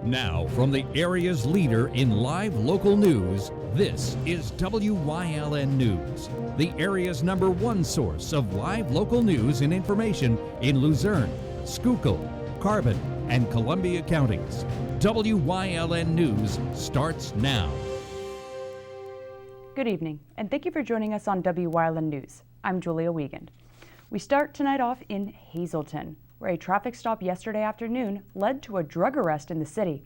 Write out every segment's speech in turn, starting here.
Now, from the area's leader in live local news, this is WYLN News, the area's #1 source of live local news and information in Luzerne, Schuylkill, Carbon, and Columbia counties. WYLN News starts now. Good evening, and thank you for joining us on WYLN News. I'm Julia Wiegand. We start tonight off in Hazleton, where a traffic stop yesterday afternoon led to a drug arrest in the city.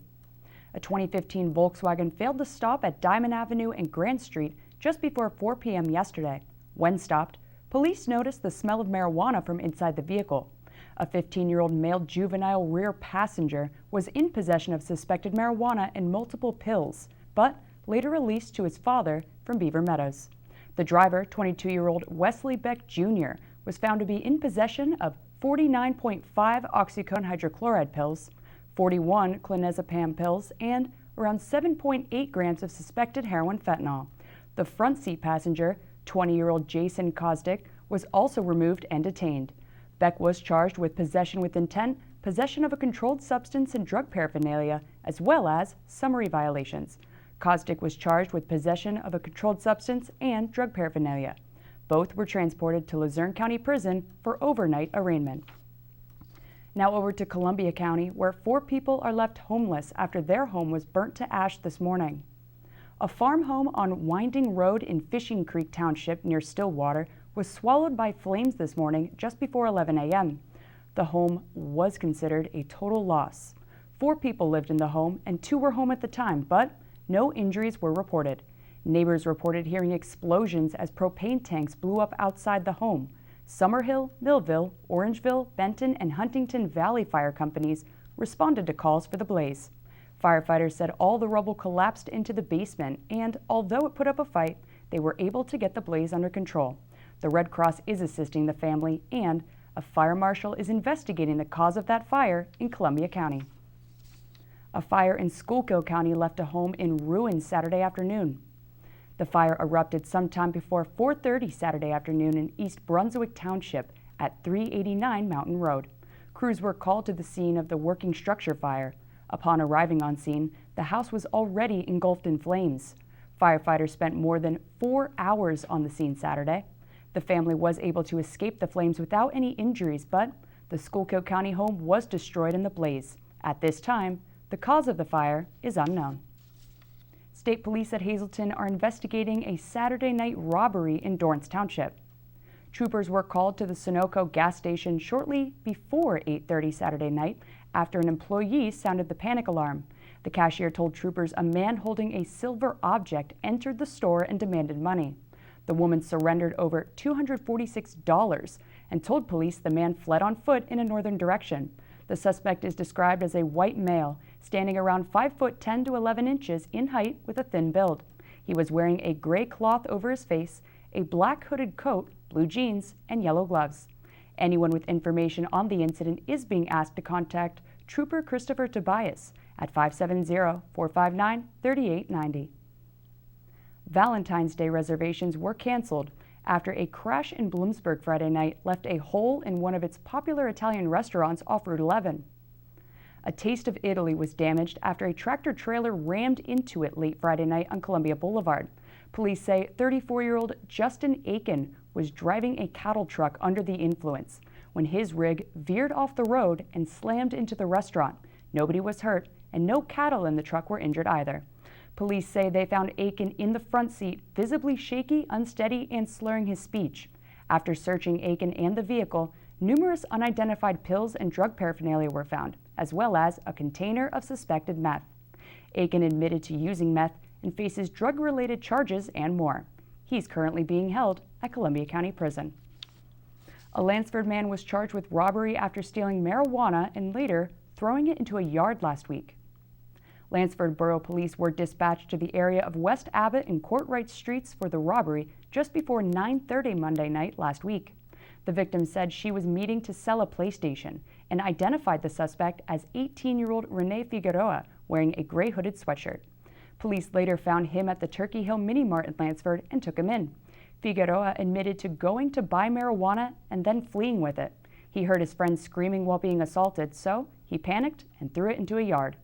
A 2015 Volkswagen failed to stop at Diamond Avenue and Grant Street just before 4 p.m. yesterday. When stopped, police noticed the smell of marijuana from inside the vehicle. A 15-year-old male juvenile rear passenger was in possession of suspected marijuana and multiple pills, but later released to his father from Beaver Meadows. The driver, 22-year-old Wesley Beck Jr., was found to be in possession of 49.5 oxycodone hydrochloride pills, 41 clonazepam pills, and around 7.8 grams of suspected heroin fentanyl. The front seat passenger, 20-year-old Jason Kosdick, was also removed and detained. Beck was charged with possession with intent, possession of a controlled substance and drug paraphernalia, as well as summary violations. Kosdick was charged with possession of a controlled substance and drug paraphernalia. Both were transported to Luzerne County Prison for overnight arraignment. Now over to Columbia County, where 4 people are left homeless after their home was burnt to ash this morning. A farm home on Winding Road in Fishing Creek Township near Stillwater was swallowed by flames this morning just before 11 a.m. The home was considered a total loss. 4 people lived in the home and 2 were home at the time, but no injuries were reported. Neighbors reported hearing explosions as propane tanks blew up outside the home. Summerhill, Millville, Orangeville, Benton, and Huntington Valley fire companies responded to calls for the blaze. Firefighters said all the rubble collapsed into the basement, and although it put up a fight, they were able to get the blaze under control. The Red Cross is assisting the family, and a fire marshal is investigating the cause of that fire in Columbia County. A fire in Schuylkill County left a home in ruins Saturday afternoon. The fire erupted sometime before 4:30 Saturday afternoon in East Brunswick Township at 389 Mountain Road. Crews were called to the scene of the working structure fire. Upon arriving on scene, the house was already engulfed in flames. Firefighters spent more than 4 hours on the scene Saturday. The family was able to escape the flames without any injuries, but the Schuylkill County home was destroyed in the blaze. At this time, the cause of the fire is unknown. State police at Hazleton are investigating a Saturday night robbery in Dorrance Township. Troopers were called to the Sunoco gas station shortly before 8:30 Saturday night after an employee sounded the panic alarm. The cashier told troopers a man holding a silver object entered the store and demanded money. The woman surrendered over $246 and told police the man fled on foot in a northern direction. The suspect is described as a white male, standing around 5'10" to 11 inches in height with a thin build. He was wearing a gray cloth over his face, a black hooded coat, blue jeans, and yellow gloves. Anyone with information on the incident is being asked to contact Trooper Christopher Tobias at 570-459-3890. Valentine's Day reservations were canceled after a crash in Bloomsburg Friday night left a hole in one of its popular Italian restaurants off Route 11. A Taste of Italy was damaged after a tractor-trailer rammed into it late Friday night on Columbia Boulevard. Police say 34-year-old Justin Aiken was driving a cattle truck under the influence when his rig veered off the road and slammed into the restaurant. Nobody was hurt, and no cattle in the truck were injured either. Police say they found Aiken in the front seat, visibly shaky, unsteady, and slurring his speech. After searching Aiken and the vehicle, numerous unidentified pills and drug paraphernalia were found, as well as a container of suspected meth. Aiken admitted to using meth and faces drug-related charges and more. He's currently being held at Columbia County Prison. A Lansford man was charged with robbery after stealing marijuana and later throwing it into a yard last week. Lansford Borough Police were dispatched to the area of West Abbott and Courtright Streets for the robbery just before 9:30 Monday night last week. The victim said she was meeting to sell a PlayStation and identified the suspect as 18-year-old Renee Figueroa wearing a gray hooded sweatshirt. Police later found him at the Turkey Hill Mini Mart in Lansford and took him in. Figueroa admitted to going to buy marijuana and then fleeing with it. He heard his friend screaming while being assaulted, so he panicked and threw it into a yard.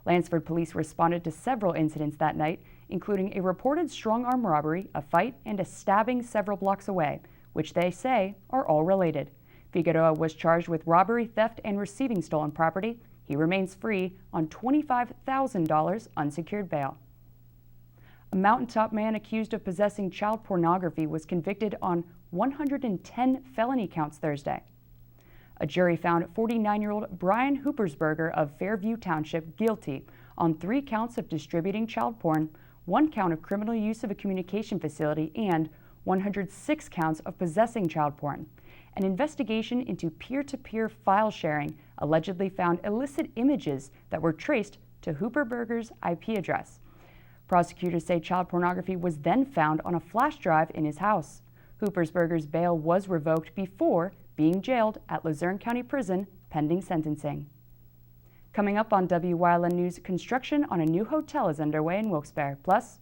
Lansford police responded to several incidents that night, including a reported strong-arm robbery, a fight, and a stabbing several blocks away, which they say are all related. Figueroa was charged with robbery, theft, and receiving stolen property. He remains free on $25,000 unsecured bail. A mountaintop man accused of possessing child pornography was convicted on 110 felony counts Thursday. A jury found 49-year-old Brian Hoopersberger of Fairview Township guilty on 3 counts of distributing child porn, 1 count of criminal use of a communication facility, and 106 counts of possessing child porn. An investigation into peer-to-peer file sharing allegedly found illicit images that were traced to Hooperberger's IP address. Prosecutors say child pornography was then found on a flash drive in his house. Hoopersberger's bail was revoked before being jailed at Luzerne County Prison pending sentencing. Coming up on WYLN News, construction on a new hotel is underway in Wilkes-Barre. Plus,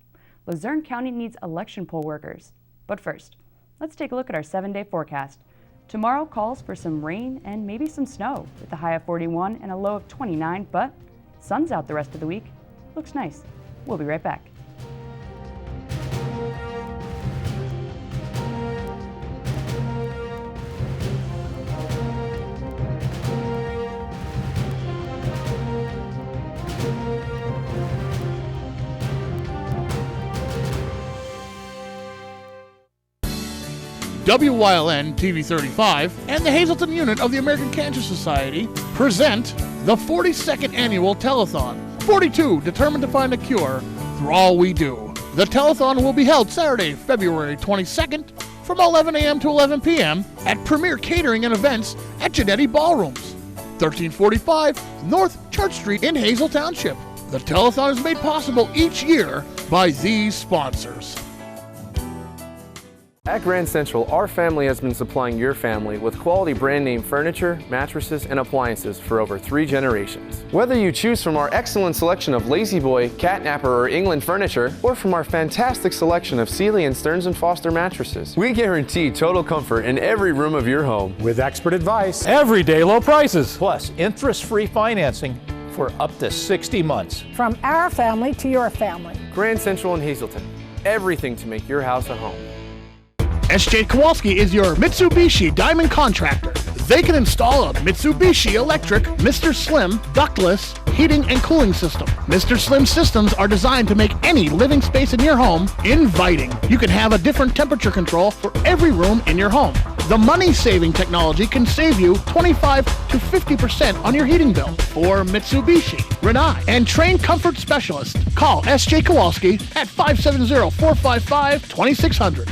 Luzerne County needs election poll workers. But first, let's take a look at our 7-day forecast. Tomorrow calls for some rain and maybe some snow with a high of 41 and a low of 29, but sun's out the rest of the week. Looks nice. We'll be right back. WYLN TV 35 and the Hazleton unit of the American Cancer Society present the 42nd annual telethon. 42 determined to find a cure through all we do. The telethon will be held Saturday, February 22nd from 11 a.m. to 11 p.m. at Premier Catering and Events at Genetti Ballrooms, 1345 North Church Street in Hazel Township. The telethon is made possible each year by these sponsors. At Grand Central, our family has been supplying your family with quality brand name furniture, mattresses, and appliances for over 3 generations. Whether you choose from our excellent selection of Lazy Boy, Catnapper, or England furniture, or from our fantastic selection of Sealy and Stearns & Foster mattresses, we guarantee total comfort in every room of your home. With expert advice, everyday low prices, plus interest-free financing for up to 60 months. From our family to your family. Grand Central in Hazleton. Everything to make your house a home. S.J. Kowalski is your Mitsubishi Diamond Contractor. They can install a Mitsubishi electric Mr. Slim ductless heating and cooling system. Mr. Slim systems are designed to make any living space in your home inviting. You can have a different temperature control for every room in your home. The money-saving technology can save you 25 to 50% on your heating bill. For Mitsubishi, Rinnai, and trained comfort specialists, call S.J. Kowalski at 570-455-2600.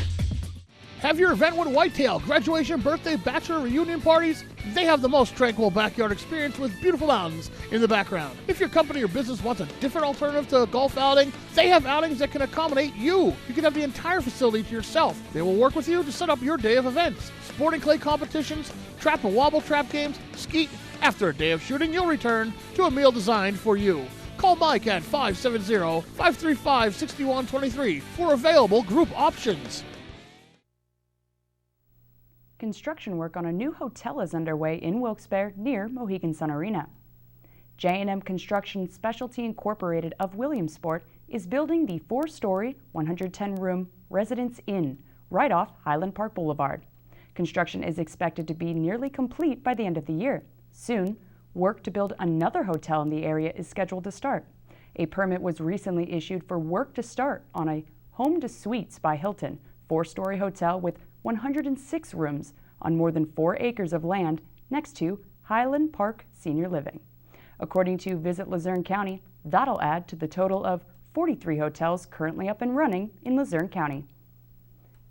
Have your event with Whitetail, graduation, birthday, bachelor, reunion parties? They have the most tranquil backyard experience with beautiful mountains in the background. If your company or business wants a different alternative to a golf outing, they have outings that can accommodate you. You can have the entire facility to yourself. They will work with you to set up your day of events. Sporting clay competitions, trap and wobble trap games, skeet. After a day of shooting, you'll return to a meal designed for you. Call Mike at 570-535-6123 for available group options. Construction work on a new hotel is underway in Wilkes-Barre near Mohegan Sun Arena. J&M Construction Specialty Incorporated of Williamsport is building the 4-story, 110-room Residence Inn right off Highland Park Boulevard. Construction is expected to be nearly complete by the end of the year. Soon, work to build another hotel in the area is scheduled to start. A permit was recently issued for work to start on a Home to Suites by Hilton 4-story hotel with 106 rooms on more than 4 acres of land next to Highland Park Senior Living. According to Visit Luzerne County, that'll add to the total of 43 hotels currently up and running in Luzerne County.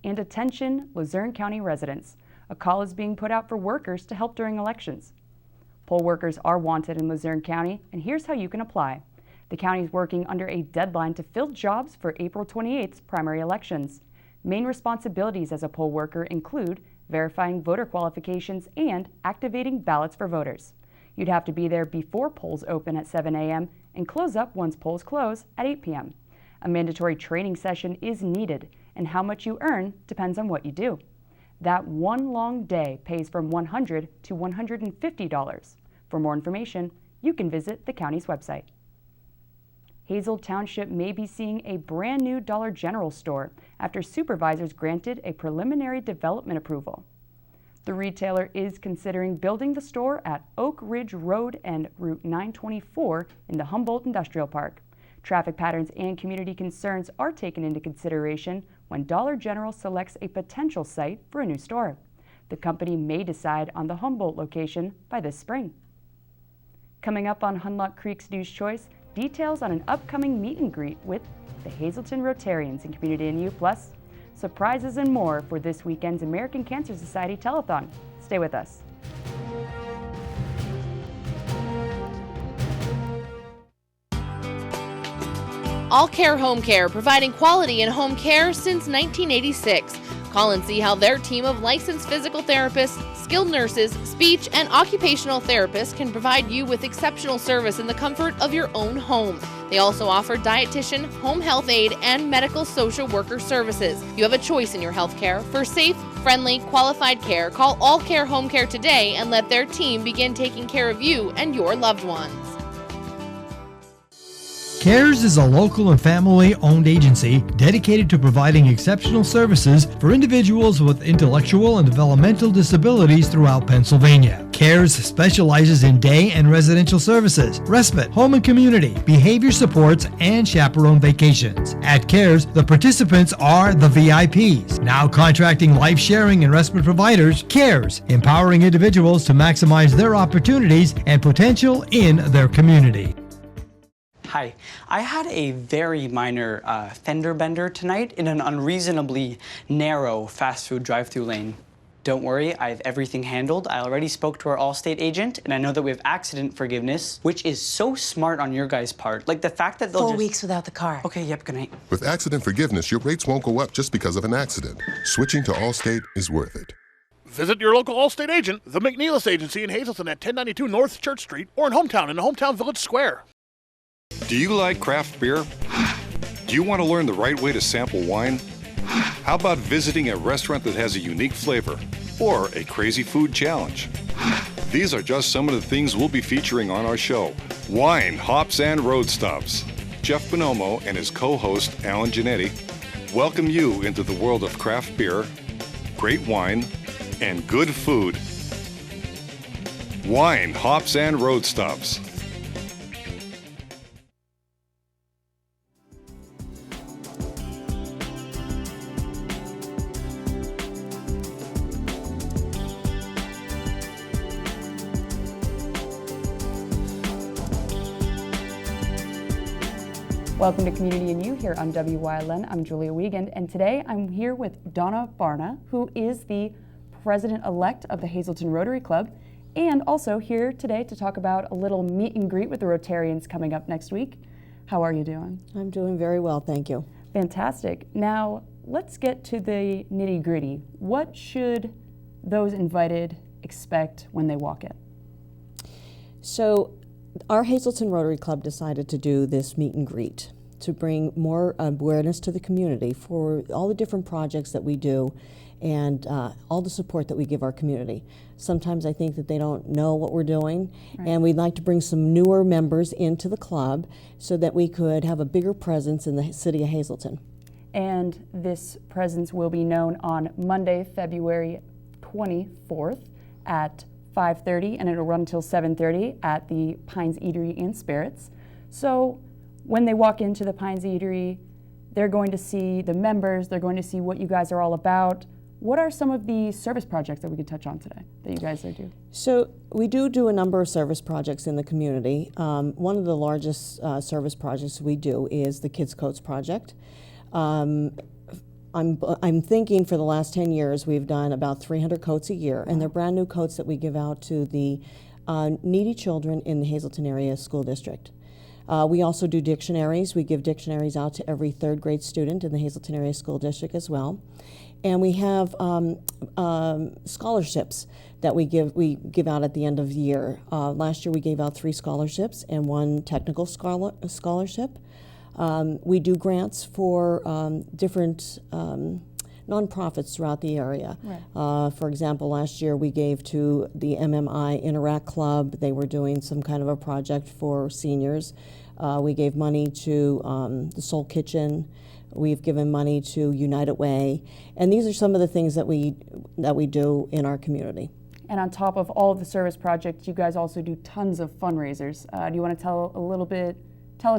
And attention, Luzerne County residents. A call is being put out for workers to help during elections. Poll workers are wanted in Luzerne County, and here's how you can apply. The county is working under a deadline to fill jobs for April 28th's primary elections. Main responsibilities as a poll worker include verifying voter qualifications and activating ballots for voters. You'd have to be there before polls open at 7 a.m. and close up once polls close at 8 p.m. A mandatory training session is needed, and how much you earn depends on what you do. That one long day pays from $100 to $150. For more information, you can visit the county's website. Hazel Township may be seeing a brand new Dollar General store after supervisors granted a preliminary development approval. The retailer is considering building the store at Oak Ridge Road and Route 924 in the Humboldt Industrial Park. Traffic patterns and community concerns are taken into consideration when Dollar General selects a potential site for a new store. The company may decide on the Humboldt location by this spring. Coming up on Hunlock Creek's News Choice, details on an upcoming meet and greet with the Hazleton Rotarians and Community NU, plus surprises and more for this weekend's American Cancer Society Telethon. Stay with us. All Care Home Care, providing quality in home care since 1986. Call and see how their team of licensed physical therapists, skilled nurses, speech, and occupational therapists can provide you with exceptional service in the comfort of your own home. They also offer dietitian, home health aide, and medical social worker services. You have a choice in your health care. For safe, friendly, qualified care, call All Care Home Care today and let their team begin taking care of you and your loved ones. CARES is a local and family-owned agency dedicated to providing exceptional services for individuals with intellectual and developmental disabilities throughout Pennsylvania. CARES specializes in day and residential services, respite, home and community, behavior supports, and chaperone vacations. At CARES, the participants are the VIPs. Now contracting life-sharing and respite providers, CARES, empowering individuals to maximize their opportunities and potential in their community. Hi, I had a very minor fender bender tonight in an unreasonably narrow fast food drive-through lane. Don't worry, I have everything handled. I already spoke to our Allstate agent, and I know that we have accident forgiveness, which is so smart on your guys' part. Like the fact that they'll 4 weeks without the car. Okay, yep, good night. With accident forgiveness, your rates won't go up just because of an accident. Switching to Allstate is worth it. Visit your local Allstate agent, the McNeilis Agency in Hazleton at 1092 North Church Street, or in Hometown in the Hometown Village Square. Do you like craft beer? Do you want to learn the right way to sample wine? How about visiting a restaurant that has a unique flavor or a crazy food challenge? These are just some of the things we'll be featuring on our show. Wine, Hops, and Road Stops. Jeff Bonomo and his co-host, Alan Giannetti, welcome you into the world of craft beer, great wine, and good food. Wine, Hops, and Road Stops. Welcome to Community and You here on WYLN. I'm Julia Wiegand, and today I'm here with Donna Barna, who is the president-elect of the Hazleton Rotary Club, and also here today to talk about a little meet and greet with the Rotarians coming up next week. How are you doing? I'm doing very well, thank you. Fantastic. Now, let's get to the nitty-gritty. What should those invited expect when they walk in? So, our Hazleton Rotary Club decided to do this meet and greet to bring more awareness to the community for all the different projects that we do and all the support that we give our community. Sometimes I think that they don't know what we're doing, right. And we'd like to bring some newer members into the club so that we could have a bigger presence in the city of Hazleton. And this presence will be known on Monday, February 24th at 5:30, and it'll run until 7:30 at the Pines Eatery and Spirits. So when they walk into the Pines Eatery, they're going to see the members, they're going to see what you guys are all about. What are some of the service projects that we could touch on today that you guys are doing? So we do a number of service projects in the community. One of the largest service projects we do is the Kids Coats Project. I'm thinking for the last 10 years we've done about 300 coats a year, and they're brand new coats that we give out to the needy children in the Hazleton area school district. We also do dictionaries. We give dictionaries out to every third grade student in the Hazleton area school district as well. And we have scholarships that we give out at the end of the year. Last year we gave out 3 scholarships and 1 technical scholarship. We do grants for different nonprofits throughout the area. Right. For example, last year we gave to the MMI Interact Club. They were doing some kind of a project for seniors. We gave money to the Soul Kitchen. We've given money to United Way, and these are some of the things that we do in our community. And on top of all of the service projects, you guys also do tons of fundraisers. Do you want to tell us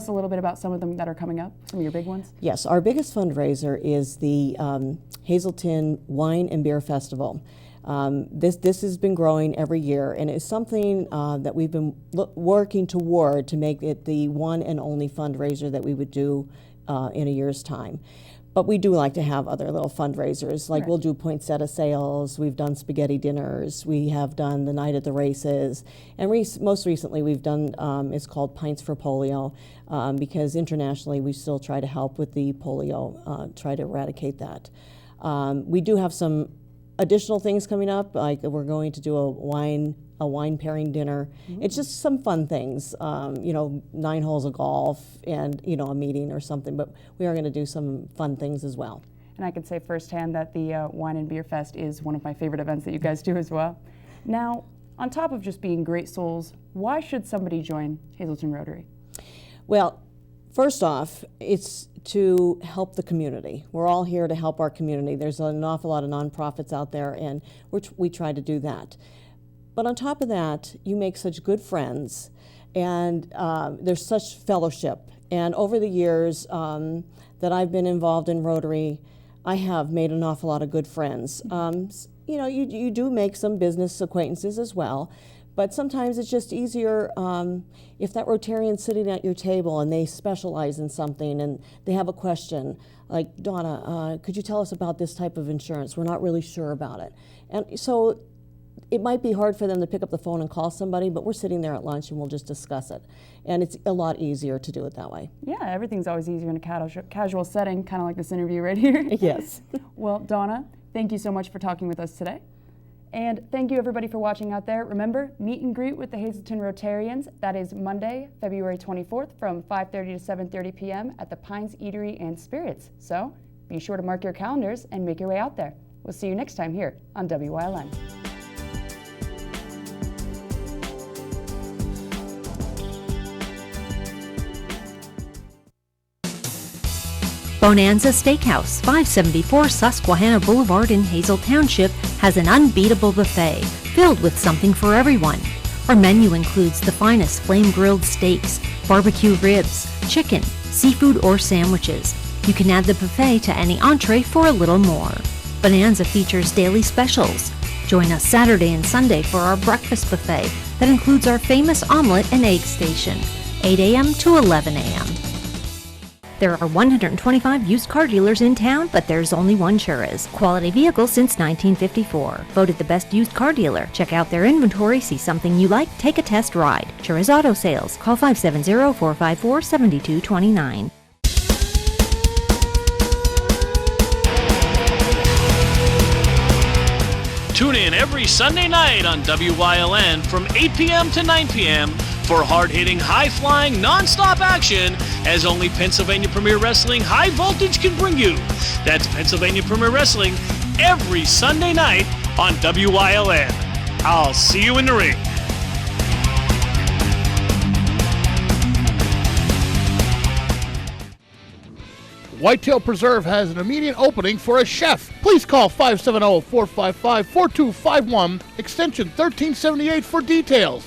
a little bit about some of them that are coming up, some of your big ones? Yes, our biggest fundraiser is the Hazleton Wine and Beer Festival. This has been growing every year, and it's something that we've been working toward to make it the one and only fundraiser that we would do in a year's time. But we do like to have other little fundraisers, like we'll do poinsettia sales, we've done spaghetti dinners, we have done the night at the races, and most recently we've done, it's called Pints for Polio, because internationally we still try to help with the polio, try to eradicate that. We do have some additional things coming up, like we're going to do a wine pairing dinner. It's just some fun things, 9 holes of golf and, a meeting or something, but we are going to do some fun things as well. And I can say firsthand that the Wine and Beer Fest is one of my favorite events that you guys do as well. Now, on top of just being great souls, why should somebody join Hazleton Rotary? Well, first off, it's to help the community. We're all here to help our community. There's an awful lot of nonprofits out there, and we try to do that. But on top of that, you make such good friends, and there's such fellowship. And over the years that I've been involved in Rotary, I have made an awful lot of good friends. You do make some business acquaintances as well, but sometimes it's just easier if that Rotarian's sitting at your table and they specialize in something and they have a question, like, Donna, could you tell us about this type of insurance? We're not really sure about it. And so it might be hard for them to pick up the phone and call somebody, but we're sitting there at lunch and we'll just discuss it. And it's a lot easier to do it that way. Yeah, everything's always easier in a casual setting, kind of like this interview right here. Yes. Well, Donna, thank you so much for talking with us today. And thank you everybody for watching out there. Remember, meet and greet with the Hazleton Rotarians. That is Monday, February 24th from 5:30 to 7:30 p.m. at the Pines Eatery and Spirits. So be sure to mark your calendars and make your way out there. We'll see you next time here on WYLN. Bonanza Steakhouse, 574 Susquehanna Boulevard in Hazel Township, has an unbeatable buffet filled with something for everyone. Our menu includes the finest flame-grilled steaks, barbecue ribs, chicken, seafood, or sandwiches. You can add the buffet to any entree for a little more. Bonanza features daily specials. Join us Saturday and Sunday for our breakfast buffet that includes our famous omelet and egg station, 8 a.m. to 11 a.m. There are 125 used car dealers in town, but there's only one Churras. Quality vehicle since 1954. Voted the best used car dealer. Check out their inventory, see something you like, take a test ride. Churras Auto Sales. Call 570-454-7229. Tune in every Sunday night on WYLN from 8 p.m. to 9 p.m. for hard-hitting, high-flying, non-stop action as only Pennsylvania Premier Wrestling High Voltage can bring you. That's Pennsylvania Premier Wrestling every Sunday night on WYLN. I'll see you in the ring. Whitetail Preserve has an immediate opening for a chef. Please call 570-455-4251, extension 1378 for details.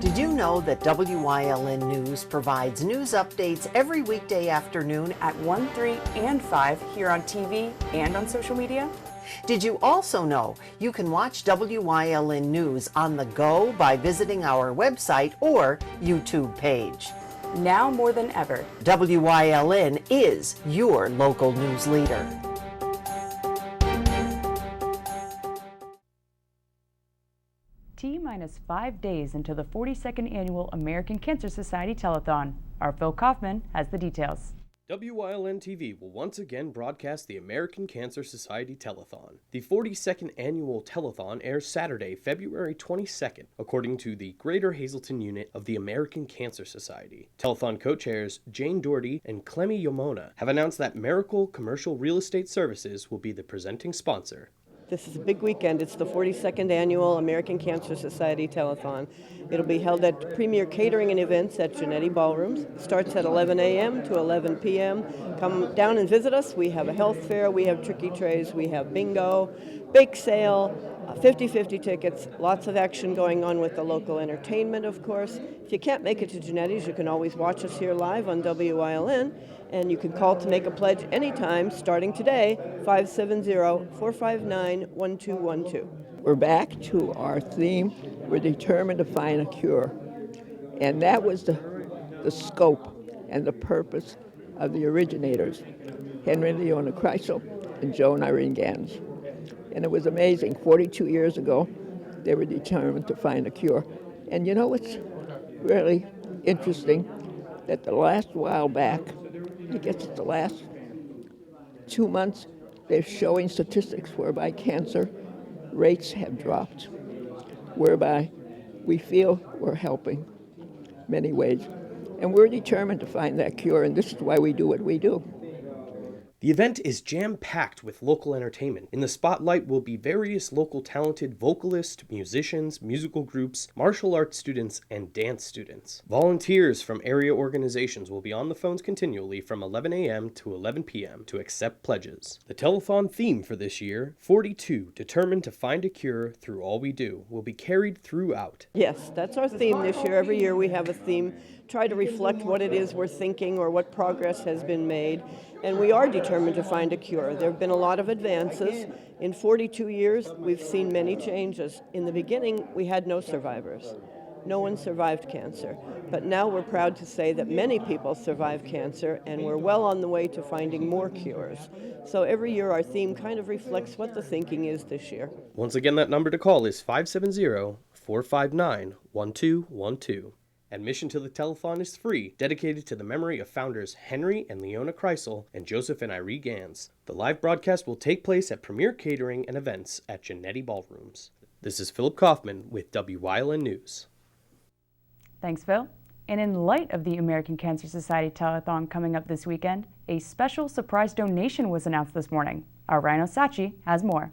Did you know that WYLN News provides news updates every weekday afternoon at 1, 3, and 5 here on TV and on social media? Did you also know you can watch WYLN News on the go by visiting our website or YouTube page? Now more than ever, WYLN is your local news leader. T-minus 5 days until the 42nd Annual American Cancer Society Telethon. Our Phil Kaufman has the details. Wyln TV will once again broadcast the American Cancer Society Telethon. The 42nd annual telethon airs Saturday, February 22nd, according to the Greater Hazleton Unit of the American Cancer Society. Telethon co-chairs Jane Doherty and Clemmy Yomona have announced that Miracle Commercial Real Estate Services will be the presenting sponsor. This is a big weekend. It's the 42nd annual American Cancer Society Telethon. It'll be held at Premier Catering and Events at Genetti Ballrooms. It starts at 11 a.m. to 11 p.m. Come down and visit us. We have a health fair, we have tricky trays, we have bingo, bake sale, 50-50 tickets, lots of action going on with the local entertainment, of course. If you can't make it to Genetti's, you can always watch us here live on WYLN. And you can call to make a pledge anytime, starting today, 570-459-1212. We're back to our theme. We're determined to find a cure. And that was the scope and the purpose of the originators, Henry and Leona Kreisel and Joe and Irene Gans. And it was amazing. 42 years ago, they were determined to find a cure. And you know what's really interesting? That the last while back, I guess it's the last 2 months, they're showing statistics whereby cancer rates have dropped, whereby we feel we're helping many ways. And we're determined to find that cure, and this is why we do what we do. The event is jam-packed with local entertainment. In the spotlight will be various local talented vocalists, musicians, musical groups, martial arts students, and dance students. Volunteers from area organizations will be on the phones continually from 11 a.m. to 11 p.m. to accept pledges. The telethon theme for this year, 42, determined to find a cure through all we do, will be carried throughout. Yes, that's our theme this year. Every year we have a theme, try to reflect what it is we're thinking or what progress has been made. And we are determined to find a cure. There have been a lot of advances. In 42 years, we've seen many changes. In the beginning, we had no survivors. No one survived cancer. But now we're proud to say that many people survive cancer, and we're well on the way to finding more cures. So every year our theme kind of reflects what the thinking is this year. Once again, that number to call is 570-459-1212. Admission to the telethon is free, dedicated to the memory of founders Henry and Leona Kreisel and Joseph and Irene Gans. The live broadcast will take place at Premier Catering and Events at Genetti Ballrooms. This is Philip Kaufman with WYLN News. Thanks, Phil. And in light of the American Cancer Society Telethon coming up this weekend, a special surprise donation was announced this morning. Our Rhino Sachi has more.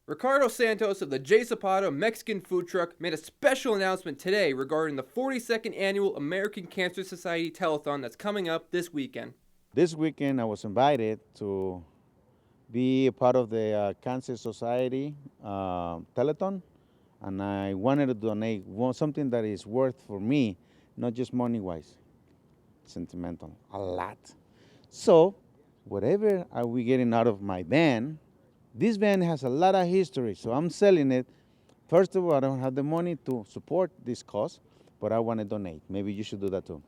Ricardo Santos of the J Zapata Mexican food truck made a special announcement today regarding the 42nd annual American Cancer Society Telethon that's coming up this weekend. This weekend I was invited to be a part of the Cancer Society Telethon, and I wanted to donate something that is worth for me, not just money-wise, sentimental, a lot. So whatever are we getting out of my van, this van has a lot of history, so I'm selling it. First of all, I don't have the money to support this cause, but I want to donate. Maybe you should do that too.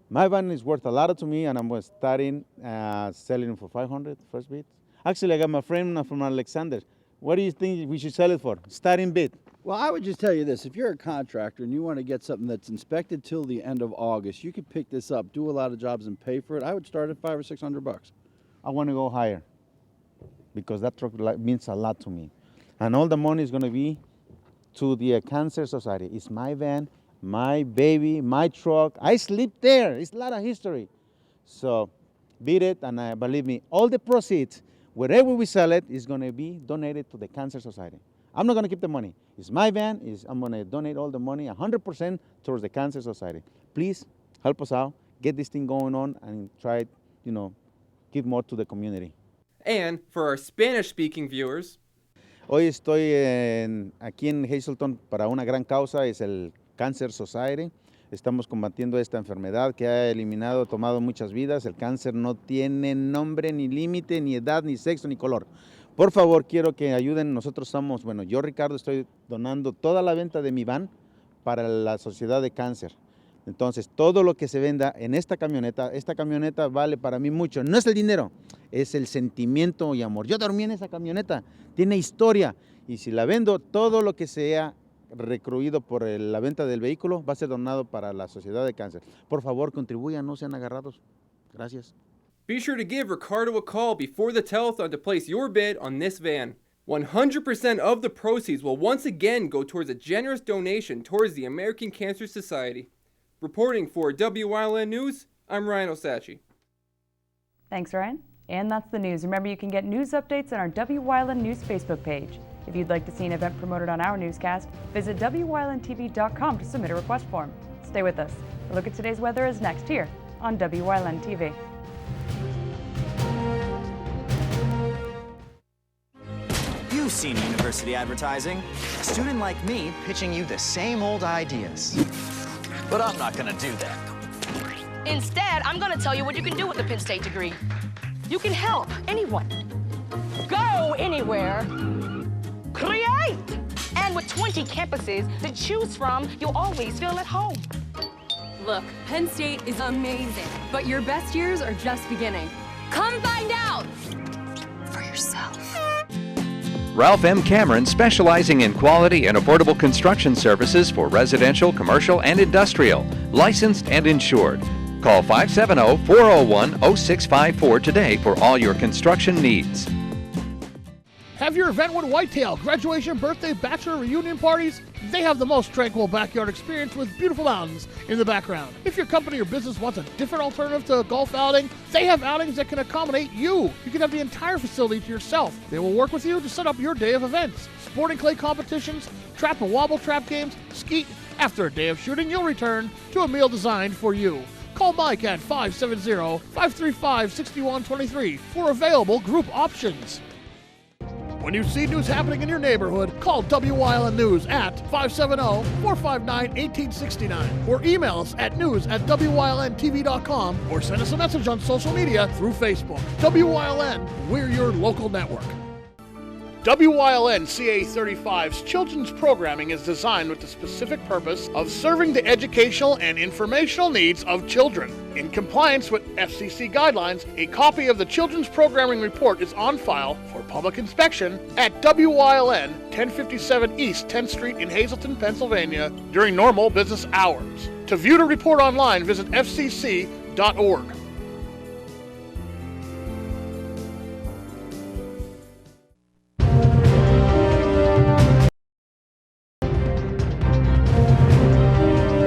My van is worth a lot to me, and I'm starting selling it for 500 first bid. Actually, I got my friend from Alexander. What do you think we should sell it for? Starting bid. Well, I would just tell you this. If you're a contractor and you want to get something that's inspected till the end of August, you could pick this up, do a lot of jobs, and pay for it. I would start at $500 or $600. I want to go higher, because that truck means a lot to me. And all the money is going to be to the Cancer Society. It's my van, my baby, my truck. I sleep there. It's a lot of history. So beat it, and believe me, all the proceeds, wherever we sell it, is going to be donated to the Cancer Society. I'm not going to keep the money. It's my van. I'm going to donate all the money, 100% towards the Cancer Society. Please help us out, get this thing going on, and try, give more to the community. And for our Spanish-speaking viewers, hoy estoy aquí en Hazleton para una gran causa, es el Cancer Society. Estamos combatiendo esta enfermedad que ha tomado muchas vidas. El cáncer no tiene nombre, ni límite, ni edad, ni sexo, ni color. Por favor, quiero que ayuden. Nosotros yo, Ricardo, estoy donando toda la venta de mi van para la Sociedad de Cáncer. Entonces, todo lo que se venda en esta camioneta vale para mí mucho. No es el dinero, es el sentimiento y amor. Yo dormí en esa camioneta, tiene historia. Y si la vendo, todo lo que sea recruido por la venta del vehículo va a ser donado para la Sociedad de Cáncer. Por favor, contribuyan, no sean agarrados. Gracias. Be sure to give Ricardo a call before the telethon to place your bid on this van. 100% of the proceeds will once again go towards a generous donation towards the American Cancer Society. Reporting for WYLN News, I'm Ryan Osachi. Thanks, Ryan. And that's the news. Remember, you can get news updates on our WYLN News Facebook page. If you'd like to see an event promoted on our newscast, visit WYLNTV.com to submit a request form. Stay with us. A look at today's weather is next here on WYLN TV. You've seen university advertising. A student like me pitching you the same old ideas. But I'm not gonna do that. Instead, I'm gonna tell you what you can do with a Penn State degree. You can help anyone. Go anywhere. Create! And with 20 campuses to choose from, you'll always feel at home. Look, Penn State is amazing, but your best years are just beginning. Come find out for yourself. Ralph M. Cameron, specializing in quality and affordable construction services for residential, commercial, and industrial. Licensed and insured. Call 570-401-0654 today for all your construction needs. Have your Eventwood Whitetail graduation, birthday, bachelor, reunion parties? They have the most tranquil backyard experience with beautiful mountains in the background. If your company or business wants a different alternative to a golf outing, they have outings that can accommodate you. You can have the entire facility to yourself. They will work with you to set up your day of events. Sporting clay competitions, trap and wobble trap games, skeet. After a day of shooting, you'll return to a meal designed for you. Call Mike at 570-535-6123 for available group options. When you see news happening in your neighborhood, call WYLN News at 570-459-1869 or email us at news@WYLNTV.com or send us a message on social media through Facebook. WYLN, we're your local network. WYLN CA35's children's programming is designed with the specific purpose of serving the educational and informational needs of children. In compliance with FCC guidelines, a copy of the Children's Programming Report is on file for public inspection at WYLN 1057 East 10th Street in Hazleton, Pennsylvania during normal business hours. To view the report online, visit fcc.org.